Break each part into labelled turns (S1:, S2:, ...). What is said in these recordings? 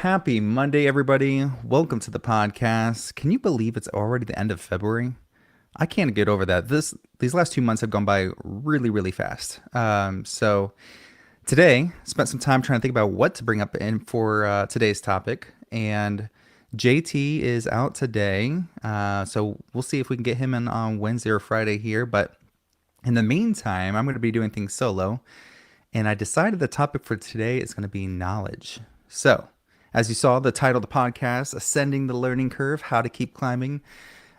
S1: Happy Monday, everybody. Welcome to the podcast. Can you believe it's already the end of February? I can't get over that. These last 2 months have gone by really, really fast. So today, spent some time trying to think about what to bring up in for today's topic. And JT is out today, so we'll see if we can get him in on Wednesday or Friday here. But in the meantime, I'm going to be doing things solo. And I decided the topic for today is going to be knowledge. So, as you saw, the title of the podcast, Ascending the Learning Curve, How to Keep Climbing.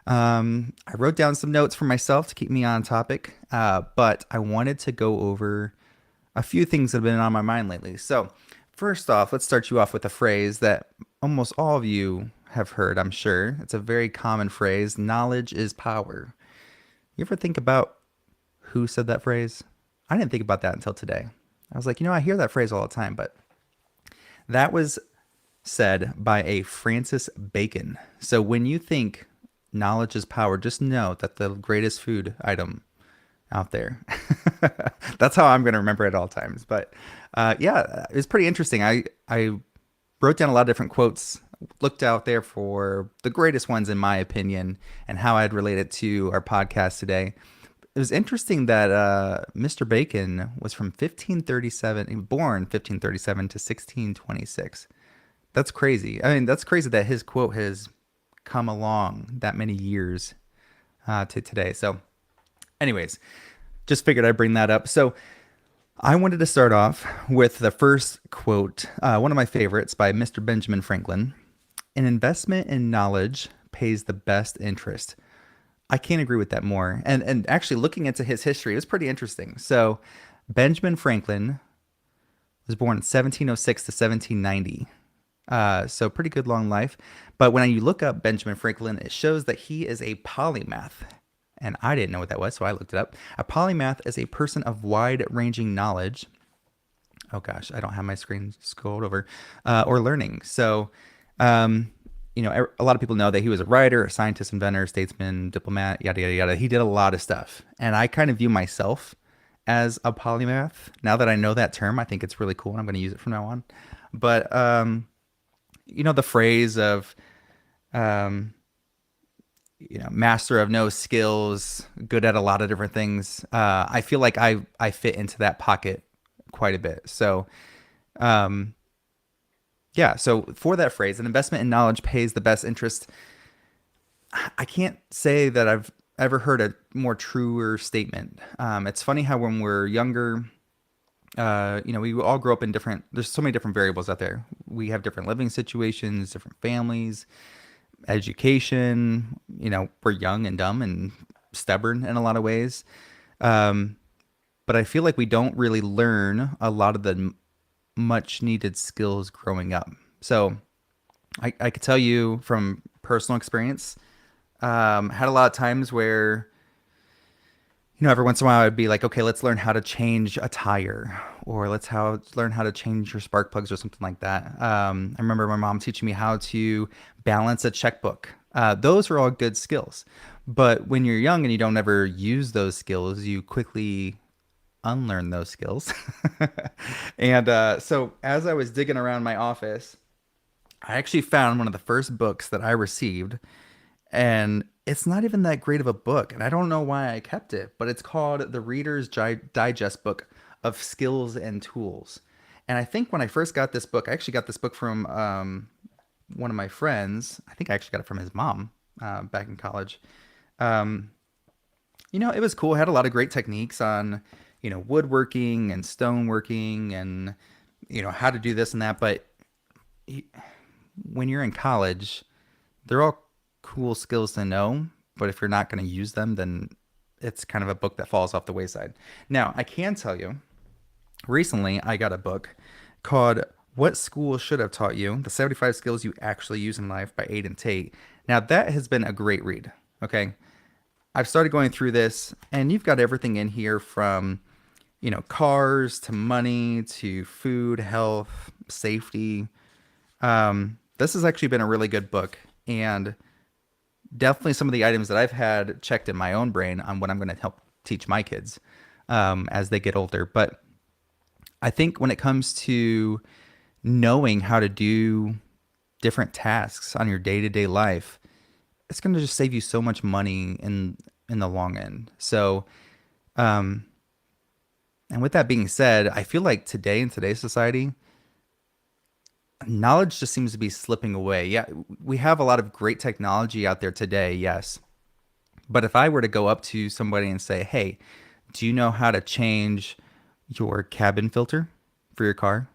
S1: I wrote down some notes for myself to keep me on topic, but I wanted to go over a few things that have been on my mind lately. So, first off, let's start you off with a phrase that almost all of you have heard, I'm sure. It's a very common phrase, knowledge is power. You ever think about who said that phrase? I didn't think about that until today. I was like, I hear that phrase all the time, but that was said by a Francis Bacon. So when you think knowledge is power, just know that the greatest food item out there. That's how I'm going to remember it at all times. But yeah, it's pretty interesting. I wrote down a lot of different quotes, looked out there for the greatest ones in my opinion, and how I'd relate it to our podcast today. It was interesting that Mr. Bacon was from 1537, born 1537 to 1626. That's crazy. I mean, that's crazy that his quote has come along that many years to today. So, anyways, just figured I'd bring that up. So, I wanted to start off with the first quote, one of my favorites by Mr. Benjamin Franklin. An investment in knowledge pays the best interest. I can't agree with that more. And actually looking into his history, it was pretty interesting. So Benjamin Franklin was born in 1706 to 1790. So pretty good long life. But when you look up Benjamin Franklin, it shows that he is a polymath. And I didn't know what that was, so I looked it up. A polymath is a person of wide-ranging knowledge. Oh gosh, I don't have my screen scrolled over. Or learning. So a lot of people know that he was a writer, a scientist, inventor, statesman, diplomat, yada, yada, yada. He did a lot of stuff. And I kind of view myself as a polymath. Now that I know that term, I think it's really cool and I'm going to use it from now on. But, the phrase of, master of no skills, good at a lot of different things. I feel like I fit into that pocket quite a bit. So, yeah, so for that phrase, an investment in knowledge pays the best interest. I can't say that I've ever heard a more truer statement. It's funny how when we're younger, we all grow up in there's so many different variables out there. We have different living situations, different families, education, we're young and dumb and stubborn in a lot of ways. But I feel like we don't really learn a lot of the much needed skills growing up. So I could tell you from personal experience, had a lot of times where, every once in a while I'd be like, okay, let's learn how to change a tire or learn how to change your spark plugs or something like that. I remember my mom teaching me how to balance a checkbook. Those are all good skills. But when you're young and you don't ever use those skills, you quickly unlearn those skills. And so as I was digging around my office, I actually found one of the first books that I received, and it's not even that great of a book, and I don't know why I kept it, but it's called The Reader's Digest Book of Skills and Tools. And I think when I first got this book, I actually got this book from one of my friends. I think I actually got it from his mom back in college. It was cool. It had a lot of great techniques on woodworking and stoneworking and, how to do this and that. But when you're in college, they're all cool skills to know. But if you're not going to use them, then it's kind of a book that falls off the wayside. Now, I can tell you, recently I got a book called What School Should Have Taught You, The 75 Skills You Actually Use in Life by Aiden Tate. Now, that has been a great read, okay? I've started going through this, and you've got everything in here from cars to money to food, health, safety. This has actually been a really good book, and definitely some of the items that I've had checked in my own brain on what I'm going to help teach my kids as they get older. But I think when it comes to knowing how to do different tasks on your day-to-day life, it's going to just save you so much money in the long end. So, um, and with that being said, I feel like today in today's society, knowledge just seems to be slipping away. Yeah, we have a lot of great technology out there today, yes. But if I were to go up to somebody and say, "Hey, do you know how to change your cabin filter for your car?"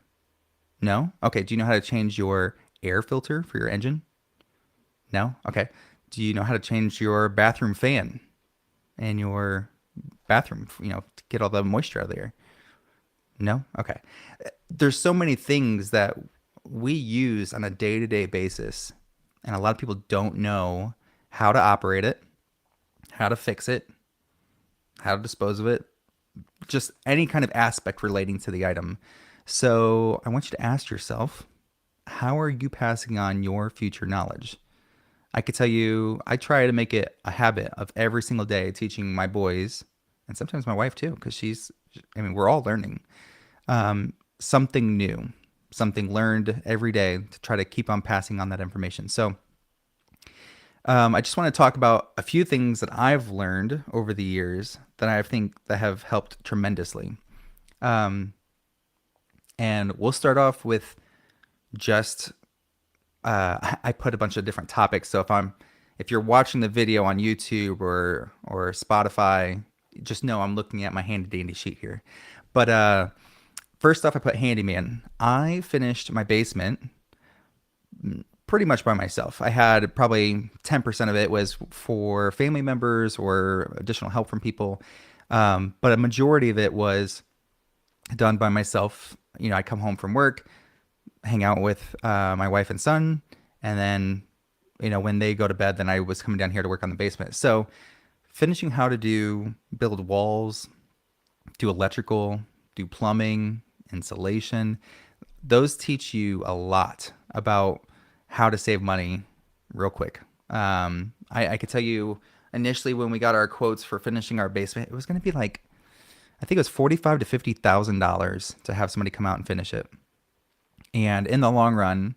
S1: No? Okay. Do you know how to change your air filter for your engine? No? Okay. Do you know how to change your bathroom fan and your bathroom, to get all the moisture out of the air? No? Okay. There's so many things that we use on a day-to-day basis, and a lot of people don't know how to operate it, how to fix it, how to dispose of it, just any kind of aspect relating to the item. So I want you to ask yourself, how are you passing on your future knowledge? I could tell you, I try to make it a habit of every single day teaching my boys, and sometimes my wife too, because I mean, we're all learning something new, something learned every day to try to keep on passing on that information. So I just want to talk about a few things that I've learned over the years that I think that have helped tremendously. Um, and we'll start off with just I put a bunch of different topics. So if you're watching the video on YouTube or Spotify, just know I'm looking at my handy dandy sheet here. But first off, I put handyman. I finished my basement pretty much by myself. I had probably 10% of it was for family members or additional help from people. But a majority of it was done by myself. I come home from work, hang out with my wife and son, and then, when they go to bed, then I was coming down here to work on the basement. So finishing how to build walls, do electrical, do plumbing, insulation, those teach you a lot about how to save money real quick. I could tell you initially when we got our quotes for finishing our basement, it was going to be like, I think it was 45 to $50,000 to have somebody come out and finish it. And in the long run,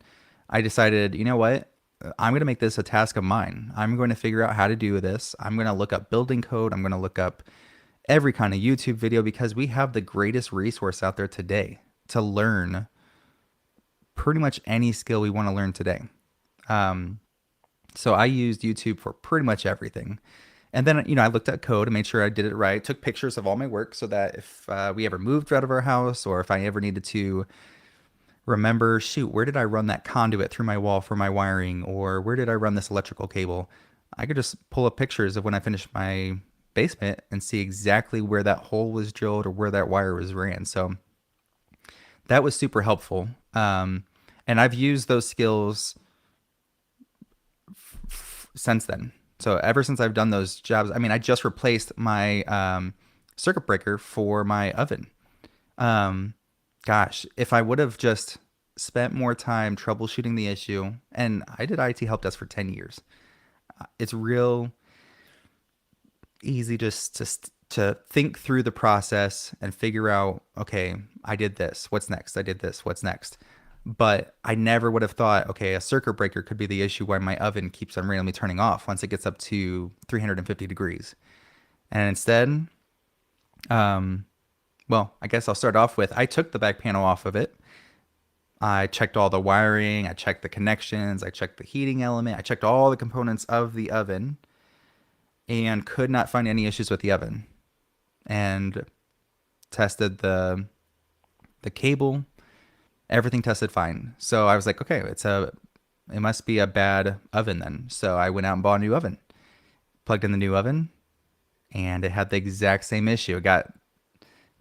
S1: I decided, you know what? I'm going to make this a task of mine. I'm going to figure out how to do this. I'm going to look up building code. I'm going to look up every kind of YouTube video because we have the greatest resource out there today to learn pretty much any skill we want to learn today. So I used YouTube for pretty much everything. And then, I looked at code and made sure I did it right. Took pictures of all my work so that if we ever moved out of our house or if I ever needed to remember, shoot, where did I run that conduit through my wall for my wiring? Or where did I run this electrical cable? I could just pull up pictures of when I finished my basement and see exactly where that hole was drilled or where that wire was ran. So that was super helpful. And I've used those skills since then. So ever since I've done those jobs, I mean, I just replaced my circuit breaker for my oven. Gosh, if I would have just spent more time troubleshooting the issue, and I did IT help desk for 10 years, it's real easy just to think through the process and figure out, okay, I did this, what's next? I did this, what's next? But I never would have thought, okay, a circuit breaker could be the issue why my oven keeps on randomly turning off once it gets up to 350 degrees. And instead, well, I guess I'll start off with I took the back panel off of it. I checked all the wiring, I checked the connections, I checked the heating element, I checked all the components of the oven and could not find any issues with the oven. And tested the cable, everything tested fine. So I was like, okay, it must be a bad oven then. So I went out and bought a new oven, plugged in the new oven, and it had the exact same issue. It got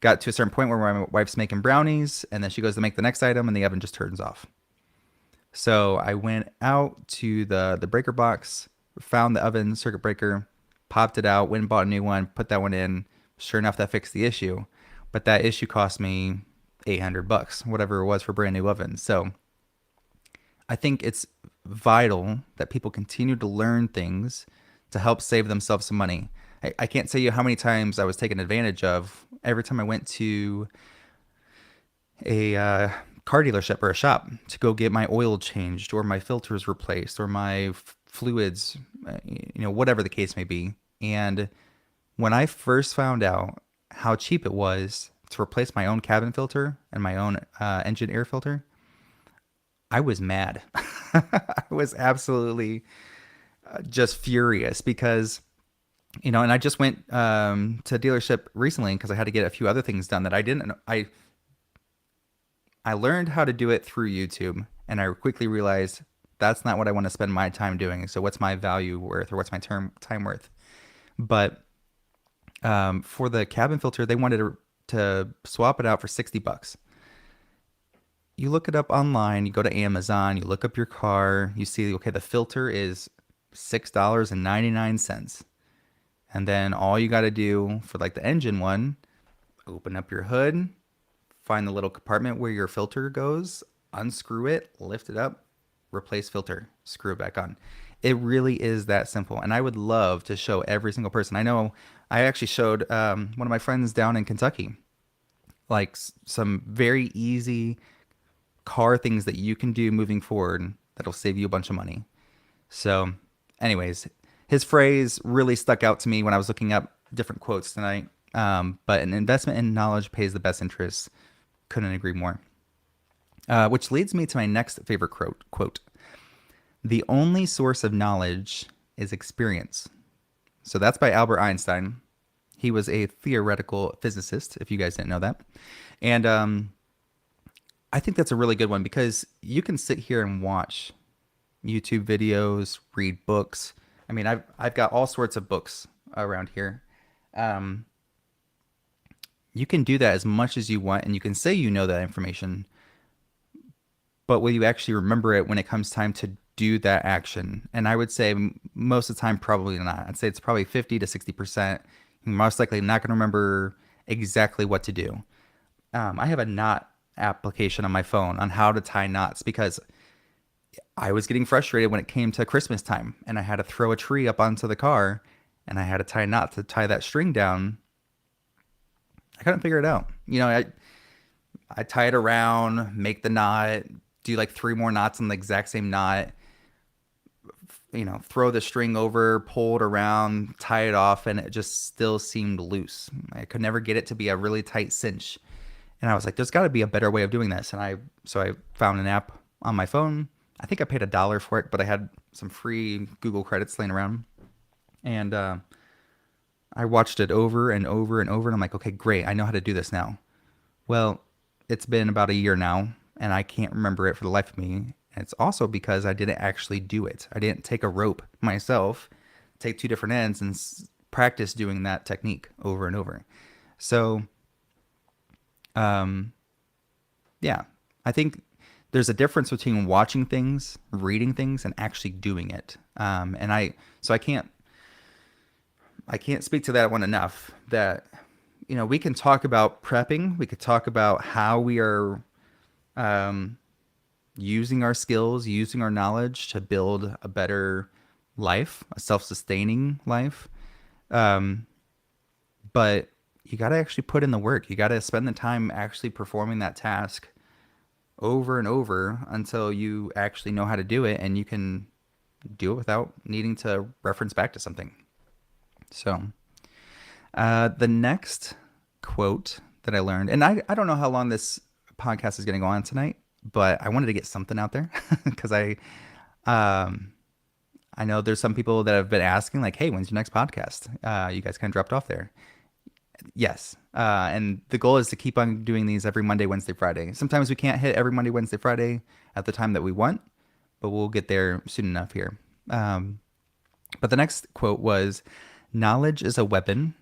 S1: to a certain point where my wife's making brownies, and then she goes to make the next item, and the oven just turns off. So I went out to the breaker box, found the oven circuit breaker, popped it out, went and bought a new one, put that one in. Sure enough, that fixed the issue. But that issue cost me $800, whatever it was for a brand new oven. So I think it's vital that people continue to learn things to help save themselves some money. I can't tell you how many times I was taken advantage of every time I went to a car dealership or a shop to go get my oil changed or my filters replaced or my fluids, whatever the case may be. And when I first found out how cheap it was to replace my own cabin filter and my own engine air filter, I was mad. I was absolutely just furious because, and I just went to a dealership recently because I had to get a few other things done that I didn't. I learned how to do it through YouTube, and I quickly realized that's not what I want to spend my time doing. So what's my value worth, or what's my time worth? But for the cabin filter, they wanted to swap it out for $60. You look it up online, you go to Amazon, you look up your car, you see, okay, the filter is $6.99. And then all you got to do for like the engine one, open up your hood, find the little compartment where your filter goes, unscrew it, lift it up, replace filter, screw it back on. It really is that simple. And I would love to show every single person. I know I actually showed one of my friends down in Kentucky, like some very easy car things that you can do moving forward that'll save you a bunch of money. So anyways, his phrase really stuck out to me when I was looking up different quotes tonight. But an investment in knowledge pays the best interest. Couldn't agree more. Which leads me to my next favorite quote. The only source of knowledge is experience. So that's by Albert Einstein. He was a theoretical physicist, if you guys didn't know that. And I think that's a really good one because you can sit here and watch YouTube videos, read books. I mean, I've got all sorts of books around here. You can do that as much as you want, and you can say you know that information, but will you actually remember it when it comes time to do that action? And I would say most of the time, probably not. I'd say it's probably 50 to 60%. You're most likely not going to remember exactly what to do. I have a knot application on my phone on how to tie knots because I was getting frustrated when it came to Christmas time and I had to throw a tree up onto the car and I had to tie a knot to tie that string down. I couldn't figure it out. I tie it around, make the knot, do like 3 more knots on the exact same knot, throw the string over, pull it around, tie it off, and it just still seemed loose. I could never get it to be a really tight cinch. And I was like, there's got to be a better way of doing this. And I found an app on my phone. I think I paid $1 for it, but I had some free Google credits laying around. And I watched it over and over and over. And I'm like, okay, great. I know how to do this now. Well, it's been about a year now, and I can't remember it for the life of me. And it's also because I didn't actually do it. I didn't take a rope myself, take 2 different ends, and practice doing that technique over and over. So yeah, I think there's a difference between watching things, reading things, and actually doing it. So I can't speak to that one enough. That we can talk about prepping, we could talk about how we are using our skills, using our knowledge to build a better life, a self-sustaining life. But you got to actually put in the work. You got to spend the time actually performing that task over and over until you actually know how to do it and you can do it without needing to reference back to something. So the next quote that I learned, and I don't know how long this podcast is going to go on tonight, but I wanted to get something out there because I know there's some people that have been asking like, hey, when's your next podcast? You guys kind of dropped off there. Yes. And the goal is to keep on doing these every Monday, Wednesday, Friday. Sometimes we can't hit every Monday, Wednesday, Friday at the time that we want, but we'll get there soon enough here. But the next quote was, knowledge is a weapon,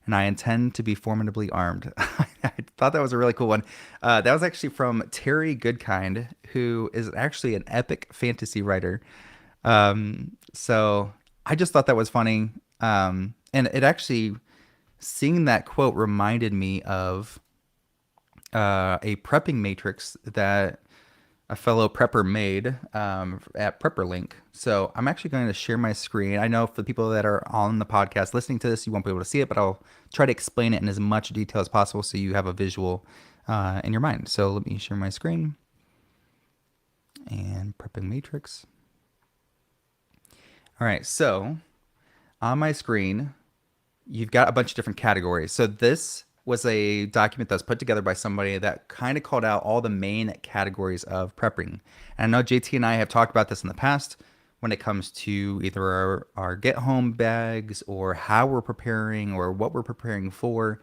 S1: and I intend to be formidably armed. I thought that was a really cool one. That was actually from Terry Goodkind, who is actually an epic fantasy writer. So I just thought that was funny. And it actually, seeing that quote reminded me of a prepping matrix that a fellow prepper made at PrepperLink. So I'm actually going to share my screen. I know for the people that are on the podcast listening to this, you won't be able to see it, but I'll try to explain it in as much detail as possible so you have a visual in your mind. So let me share my screen and prepping matrix. All right, so on my screen, you've got a bunch of different categories. So this was a document that was put together by somebody that kind of called out all the main categories of prepping. And I know JT and I have talked about this in the past when it comes to either our get home bags or how we're preparing or what we're preparing for.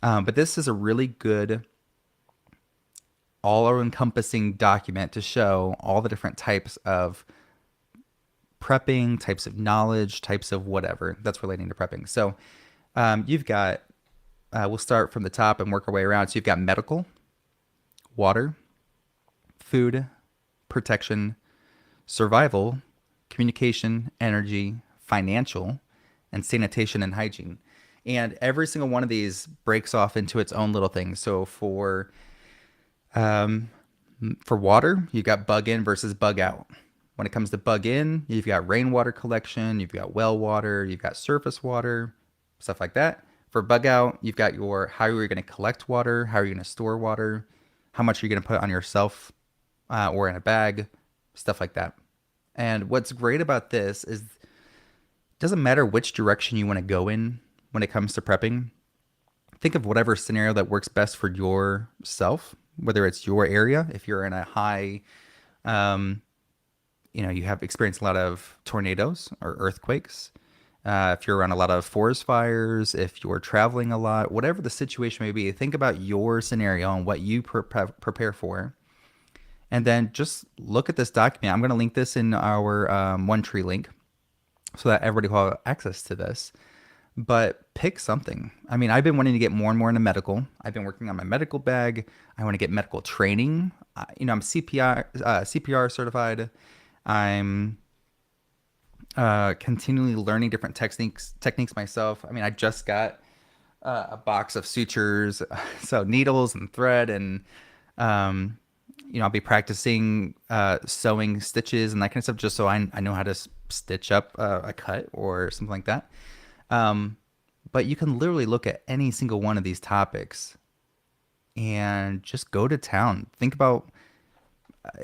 S1: But this is a really good all-encompassing document to show all the different types of prepping, types of knowledge, types of whatever that's relating to prepping. So you've got, we'll start from the top and work our way around. So you've got medical, water, food, protection, survival, communication, energy, financial, and sanitation and hygiene. And every single one of these breaks off into its own little thing. So for water, you've got bug in versus bug out. When it comes to bug in, you've got rainwater collection, you've got well water, you've got surface water, stuff like that. For bug out, you've got your how are you going to collect water, how are you going to store water, how much are you going to put on yourself or in a bag, stuff like that. And what's great about this is it doesn't matter which direction you want to go in when it comes to prepping. Think of whatever scenario that works best for yourself, whether it's your area, if you're in a high, you have experienced a lot of tornadoes or earthquakes. If you're around a lot of forest fires, if you're traveling a lot, whatever the situation may be, think about your scenario and what you prepare for. And then just look at this document. I'm going to link this in our One Tree link so that everybody will have access to this. But pick something. I mean, I've been wanting to get more and more into medical. I've been working on my medical bag. I want to get medical training. I'm CPR certified. I'm continually learning different techniques myself. I mean, I just got a box of sutures, so needles and thread, and I'll be practicing sewing stitches and that kind of stuff, just so I know how to stitch up a cut or something like that. But you can literally look at any single one of these topics and just go to town. Think about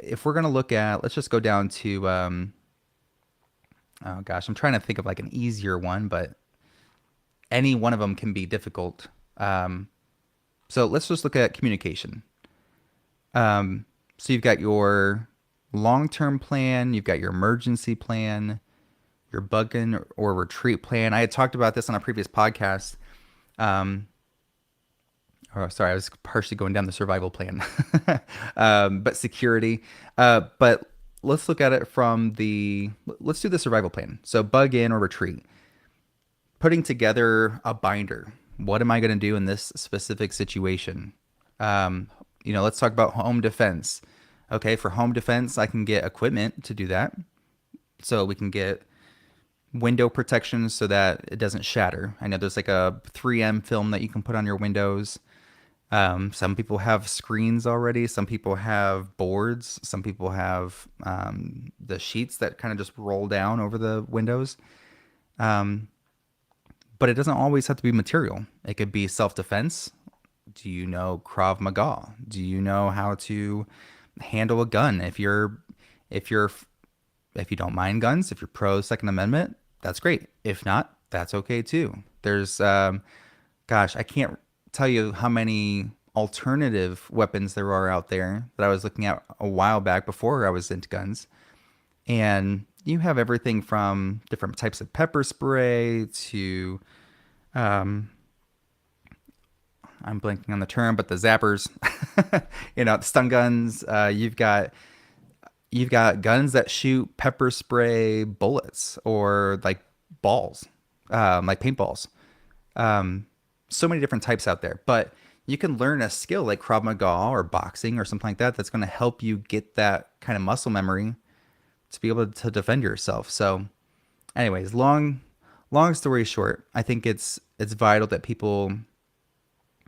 S1: if we're going to look at, let's just go down to, oh gosh, I'm trying to think of like an easier one, but any one of them can be difficult. So let's just look at communication. So you've got your long-term plan, you've got your emergency plan, your bug-in or retreat plan. I had talked about this on a previous podcast. Oh, sorry, I was partially going down the survival plan, but security. But let's look at it from let's do the survival plan. So bug in or retreat. Putting together a binder. What am I going to do in this specific situation? Let's talk about home defense. Okay, for home defense, I can get equipment to do that. So we can get window protection so that it doesn't shatter. I know there's like a 3M film that you can put on your windows. Some people have screens already. Some people have boards. Some people have the sheets that kind of just roll down over the windows. But it doesn't always have to be material. It could be self-defense. Do you know Krav Maga? Do you know how to handle a gun? If you don't mind guns, if you're pro Second Amendment, that's great. If not, that's okay too. There's, I can't tell you how many alternative weapons there are out there that I was looking at a while back before I was into guns. And you have everything from different types of pepper spray to, I'm blanking on the term, but the zappers, the stun guns. You've got guns that shoot pepper spray bullets or like balls, like paintballs. So many different types out there, but you can learn a skill like Krav Maga or boxing or something like that that's going to help you get that kind of muscle memory to be able to defend yourself. So anyways, long story short, I think it's vital that people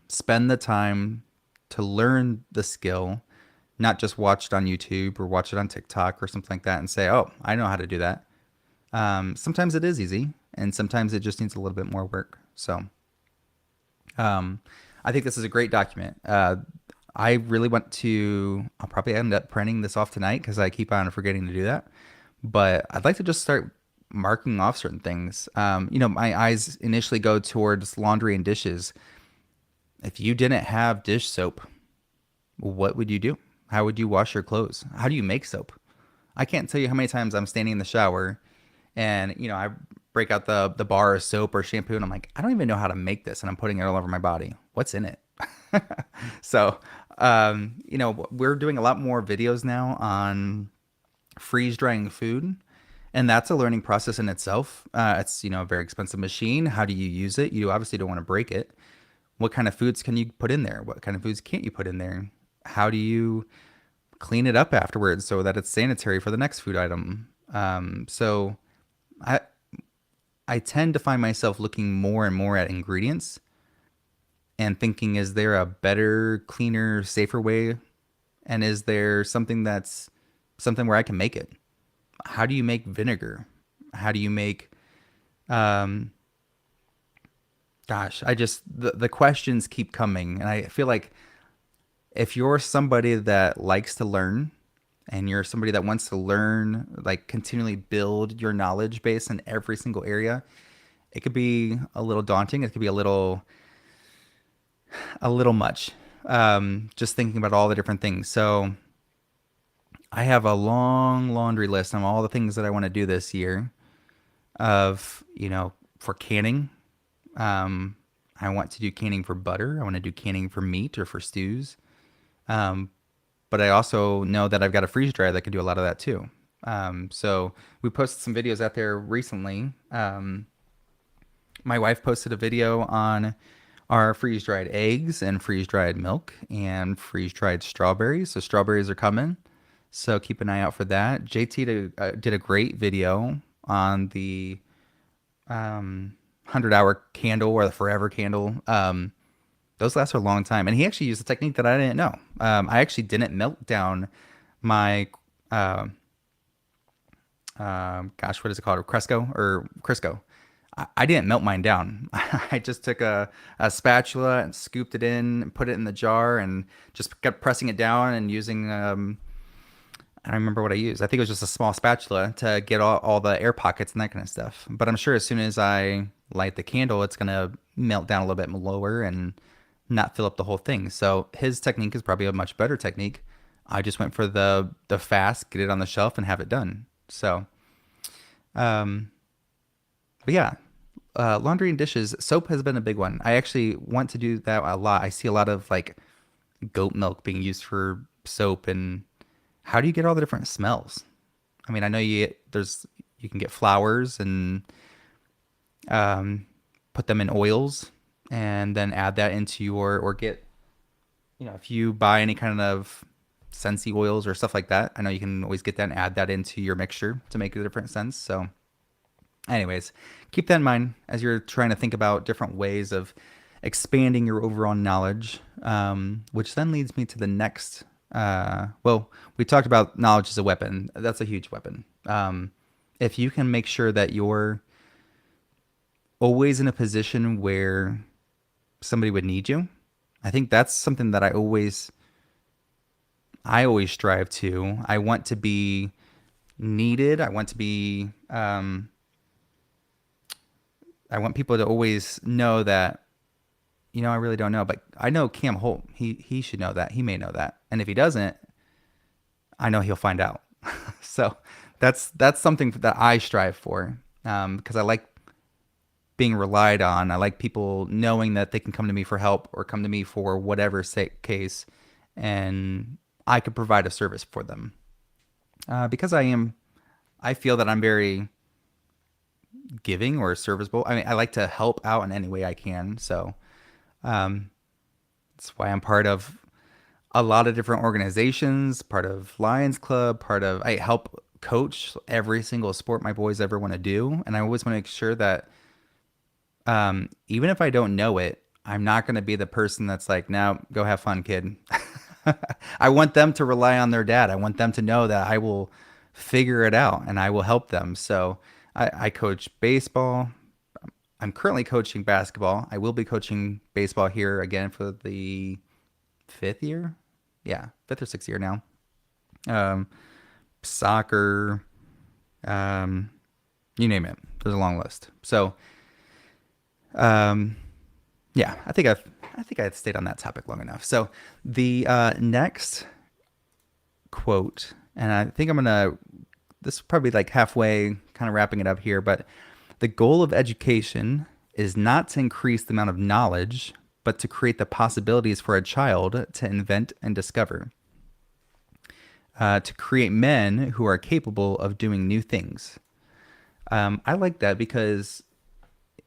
S1: spend the time to learn the skill, not just watch it on YouTube or watch it on TikTok or something like that and say, oh, I know how to do that. Sometimes it is easy and sometimes it just needs a little bit more work. So I think this is a great document. I really want to. I'll probably end up printing this off tonight because I keep on forgetting to do that. But I'd like to just start marking off certain things. My eyes initially go towards laundry and dishes. If you didn't have dish soap, what would you do? How would you wash your clothes? How do you make soap? I can't tell you how many times I'm standing in the shower and I break out the bar of soap or shampoo and I'm like, I don't even know how to make this, and I'm putting it all over my body. What's in it? So, we're doing a lot more videos now on freeze drying food, and that's a learning process in itself. It's a very expensive machine. How do you use it? You obviously don't want to break it. What kind of foods can you put in there? What kind of foods can't you put in there? How do you clean it up afterwards so that it's sanitary for the next food item? So I I tend to find myself looking more and more at ingredients and thinking, is there a better, cleaner, safer way? And is there something where I can make it? How do you make vinegar? How do you make, um, gosh, the questions keep coming. And I feel like if you're somebody that likes to learn and you're somebody that wants to learn, like continually build your knowledge base in every single area, it could be a little daunting. It could be a little much. Just thinking about all the different things. So I have a long laundry list on all the things that I want to do this year of, for canning. Um, I want to do canning for butter. I want to do canning for meat or for stews. Um, but I also know that I've got a freeze dryer that can do a lot of that too. So we posted some videos out there recently. My wife posted a video on our freeze dried eggs and freeze dried milk and freeze dried strawberries. So strawberries are coming. So keep an eye out for that. JT did a great video on the 100-hour candle or the forever candle. Those last for a long time. And he actually used a technique that I didn't know. I actually didn't melt down my, uh, gosh, what is it called? Cresco or Crisco. I didn't melt mine down. I just took a spatula and scooped it in, and put it in the jar, and just kept pressing it down and using, I don't remember what I used. I think it was just a small spatula to get all the air pockets and that kind of stuff. But I'm sure as soon as I light the candle, it's going to melt down a little bit lower and not fill up the whole thing. So his technique is probably a much better technique. I just went for the fast, get it on the shelf and have it done. So, um, but yeah, laundry and dishes, soap has been a big one. I actually want to do that a lot. I see a lot of like goat milk being used for soap, and how do you get all the different smells? I mean, I know you can get flowers and put them in oils and then add that into or get, if you buy any kind of Scentsy oils or stuff like that, I know you can always get that and add that into your mixture to make a different sense. So anyways, keep that in mind as you're trying to think about different ways of expanding your overall knowledge, which then leads me to the next. Well, we talked about knowledge as a weapon. That's a huge weapon. If you can make sure that you're always in a position where somebody would need you, I think that's something that I always strive to. I want to be needed. I want people to always know that, I really don't know, but I know Cam Holt. He should know that. He may know that. And if he doesn't, I know he'll find out. So that's something that I strive for, because I like being relied on. I like people knowing that they can come to me for help or come to me for whatever case, and I could provide a service for them. Because I feel that I'm very giving or serviceable. I mean, I like to help out in any way I can. So um, that's why I'm part of a lot of different organizations, part of Lions Club, I help coach every single sport my boys ever want to do. And I always want to make sure that even if I don't know it, I'm not going to be the person that's like, now go have fun, kid. I want them to rely on their dad. I want them to know that I will figure it out and I will help them. So I coach baseball. I'm currently coaching basketball. I will be coaching baseball here again for the fifth year. Yeah, fifth or sixth year now. Um, Soccer, um, you name it. There's a long list. So, um, yeah, I think I've stayed on that topic long enough. So the next quote, and I think I'm gonna this is probably like halfway, kind of wrapping it up here, but the goal of education is not to increase the amount of knowledge, but to create the possibilities for a child to invent and discover, to create men who are capable of doing new things. I like that because,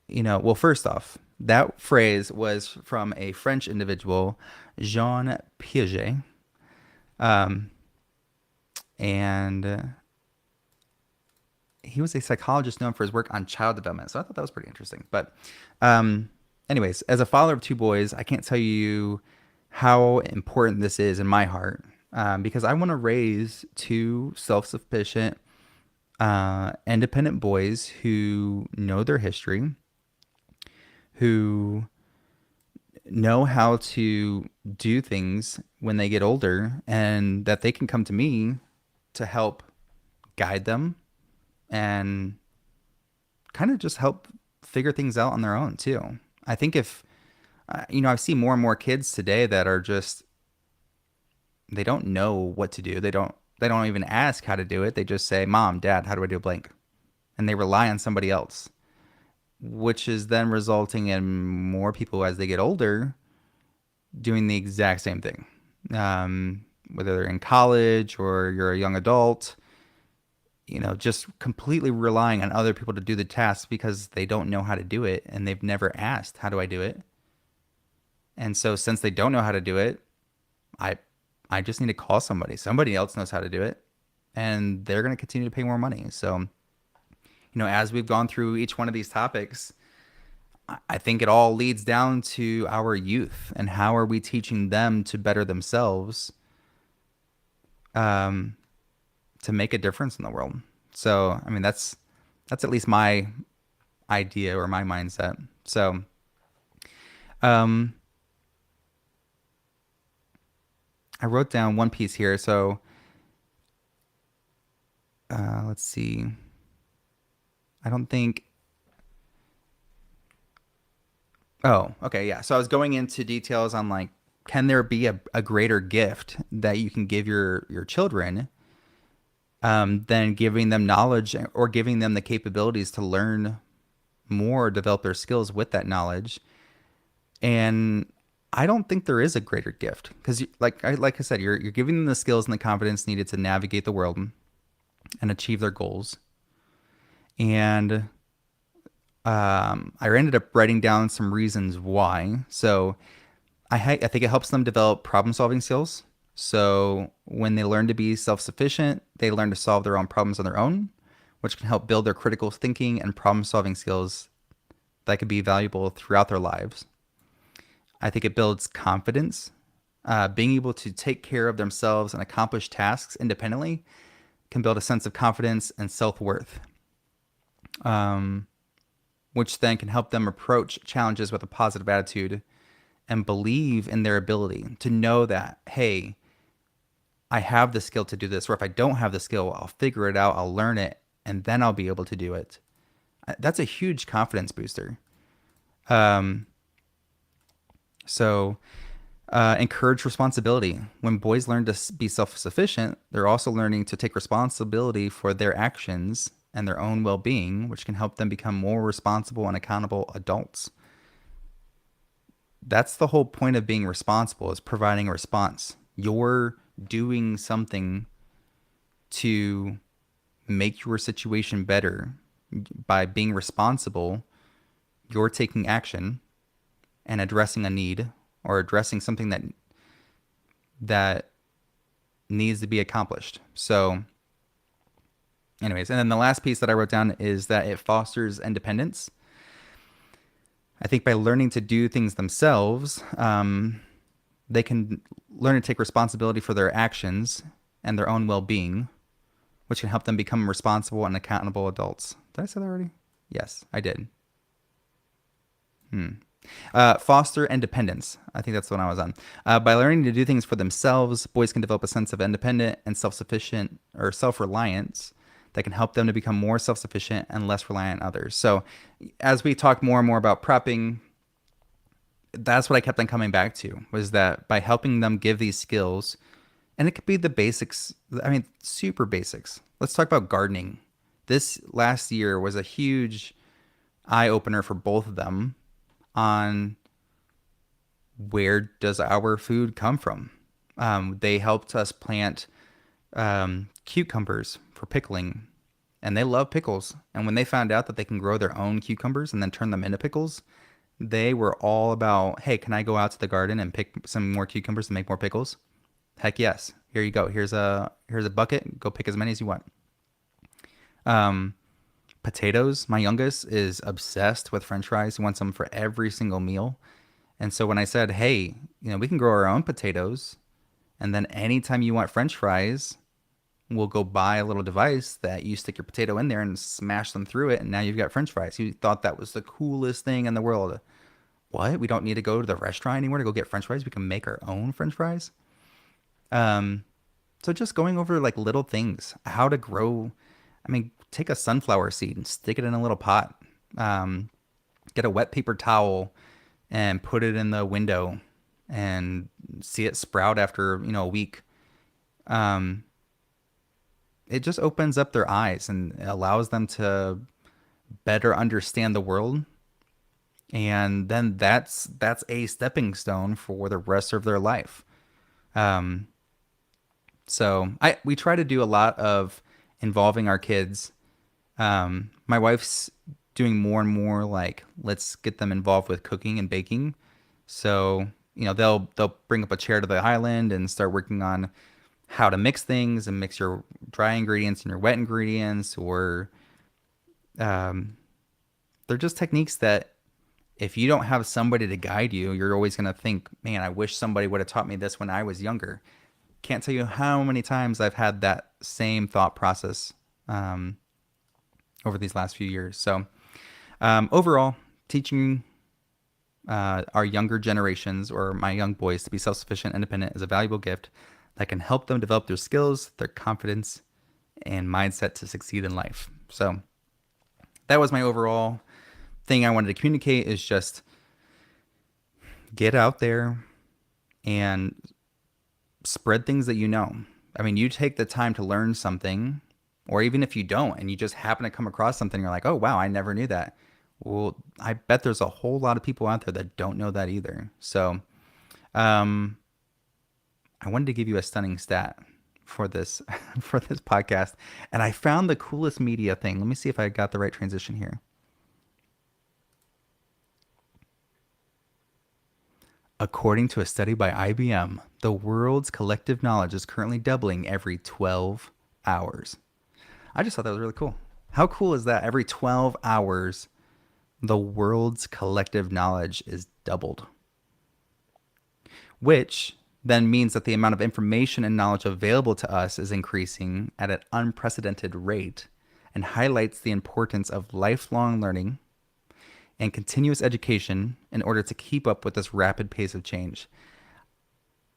S1: well, first off, that phrase was from a French individual, Jean Piaget. Um, and he was a psychologist known for his work on child development. So I thought that was pretty interesting. But, um, anyways, as a father of two boys, I can't tell you how important this is in my heart, because I want to raise two self-sufficient, independent boys who know their history, who know how to do things when they get older, and that they can come to me to help guide them and kind of just help figure things out on their own too. I think if I see more and more kids today that are just they don't know what to do. They don't even ask how to do it. They just say, "Mom, Dad, how do I do a blank?" And they rely on somebody else, which is then resulting in more people as they get older doing the exact same thing. Whether they're in college or you're a young adult, just completely relying on other people to do the task because they don't know how to do it and they've never asked, how do I do it? And so since they don't know how to do it, I I just need to call somebody. Somebody else knows how to do it and they're going to continue to pay more money. So, as we've gone through each one of these topics, I think it all leads down to our youth and how are we teaching them to better themselves, um, to make a difference in the world. So, I mean, that's at least my idea or my mindset. So, um, I wrote down one piece here. So, let's see. I don't think. Oh, okay, yeah. So I was going into details on like, can there be a greater gift that you can give your children, than giving them knowledge or giving them the capabilities to learn more, develop their skills with that knowledge. And I don't think there is a greater gift because, like I said, you're giving them the skills and the confidence needed to navigate the world and achieve their goals. And I ended up writing down some reasons why. So I think it helps them develop problem solving skills. So when they learn to be self sufficient, they learn to solve their own problems on their own, which can help build their critical thinking and problem solving skills that could be valuable throughout their lives. I think it builds confidence. Being able to take care of themselves and accomplish tasks independently can build a sense of confidence and self worth, um, which then can help them approach challenges with a positive attitude and believe in their ability to know that, hey, I have the skill to do this, or if I don't have the skill, I'll figure it out, I'll learn it, and then I'll be able to do it. That's a huge confidence booster. Um, so, encourage responsibility. When boys learn to be self sufficient, they're also learning to take responsibility for their actions and their own well being, which can help them become more responsible and accountable adults. That's the whole point of being responsible, is providing a response. You're doing something to make your situation better by being responsible. You're taking action and addressing a need or addressing something that needs to be accomplished. So, anyways, and then the last piece that I wrote down is that it fosters independence. I think by learning to do things themselves, they can learn to take responsibility for their actions and their own well-being, which can help them become responsible and accountable adults. Did I say that already? Yes, I did. Foster independence. I think that's the one I was on. By learning to do things for themselves, boys can develop a sense of independent and self-sufficient or self-reliance that can help them to become more self-sufficient and less reliant on others. So, as we talk more and more about prepping, that's what I kept on coming back to was that by helping them give these skills, and it could be the basics. I mean, super basics. Let's talk about gardening. This last year was a huge eye opener for both of them on where does our food come from. They helped us plant cucumbers for pickling, and they love pickles. And when they found out that they can grow their own cucumbers and then turn them into pickles, they were all about, hey, can I go out to the garden and pick some more cucumbers and make more pickles? Heck yes. Here you go. Here's a bucket. Go pick as many as you want. Um, Potatoes. My youngest is obsessed with French fries. He wants them for every single meal. And so when I said, hey, we can grow our own potatoes, and then anytime you want French fries, we'll go buy a little device that you stick your potato in there and smash them through it, and now you've got French fries. He thought that was the coolest thing in the world. What? We don't need to go to the restaurant anymore to go get French fries. We can make our own French fries. Um, so just going over like little things, how to grow. I mean, take a sunflower seed and stick it in a little pot. Um, get a wet paper towel and put it in the window and see it sprout after, a week. Um, it just opens up their eyes and allows them to better understand the world. And then that's a stepping stone for the rest of their life. Um, so we try to do a lot of involving our kids. My wife's doing more and more like let's get them involved with cooking and baking. So they'll bring up a chair to the island and start working on how to mix things and mix your dry ingredients and your wet ingredients, or um, they're just techniques that if you don't have somebody to guide you, you're always going to think, man, I wish somebody would have taught me this when I was younger. Can't tell you how many times I've had that same thought process um, over these last few years. So overall, teaching our younger generations or my young boys to be self-sufficient, independent is a valuable gift that can help them develop their skills, their confidence, and mindset to succeed in life. So that was my overall thing I wanted to communicate, is just get out there and spread things that you know. I mean, you take the time to learn something, or even if you don't and you just happen to come across something, you're like, oh, wow, I never knew that. Well, I bet there's a whole lot of people out there that don't know that either. So um, I wanted to give you a stunning stat for this for this podcast, and I found the coolest media thing. Let me see if I got the right transition here. According to a study by IBM, the world's collective knowledge is currently doubling every 12 hours. I just thought that was really cool. How cool is that? Every 12 hours, the world's collective knowledge is doubled, which then means that the amount of information and knowledge available to us is increasing at an unprecedented rate, and highlights the importance of lifelong learning and continuous education in order to keep up with this rapid pace of change.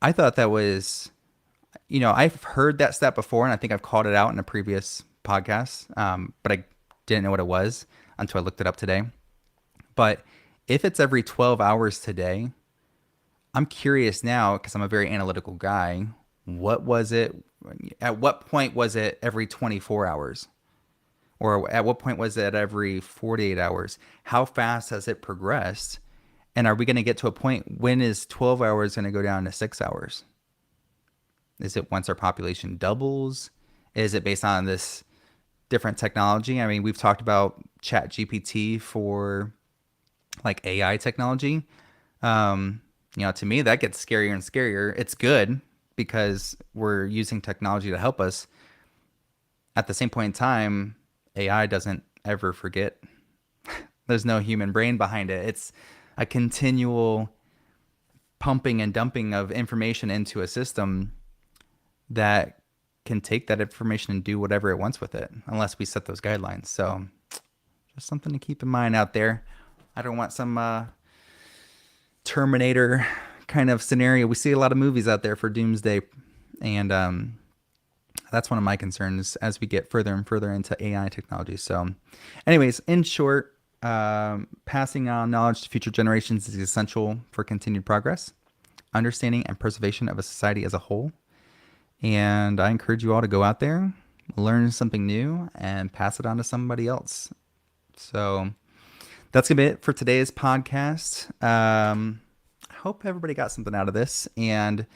S1: I thought that was, I've heard that stat before, and I think I've called it out in a previous podcast, but I didn't know what it was until I looked it up today. But if it's every 12 hours today, I'm curious now, because I'm a very analytical guy, what was it? At what point was it every 24 hours? Or at what point was it every 48 hours? How fast has it progressed? And are we going to get to a point, when is 12 hours going to go down to 6 hours? Is it once our population doubles? Is it based on this different technology? I mean, we've talked about Chat GPT for like AI technology. To me, that gets scarier and scarier. It's good because we're using technology to help us. At the same point in time, AI doesn't ever forget. There's no human brain behind it. It's a continual pumping and dumping of information into a system that can take that information and do whatever it wants with it, unless we set those guidelines. So just something to keep in mind out there. I don't want some Terminator kind of scenario. We see a lot of movies out there for doomsday, and that's one of my concerns as we get further and further into AI technology. So, anyways, in short, passing on knowledge to future generations is essential for continued progress, understanding, and preservation of a society as a whole. And I encourage you all to go out there, learn something new, and pass it on to somebody else. So that's going to be it for today's podcast. I hope everybody got something out of this. And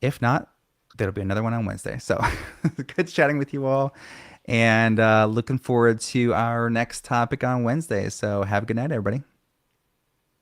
S1: if not, there'll be another one on Wednesday. So good chatting with you all. And looking forward to our next topic on Wednesday. So have a good night, everybody.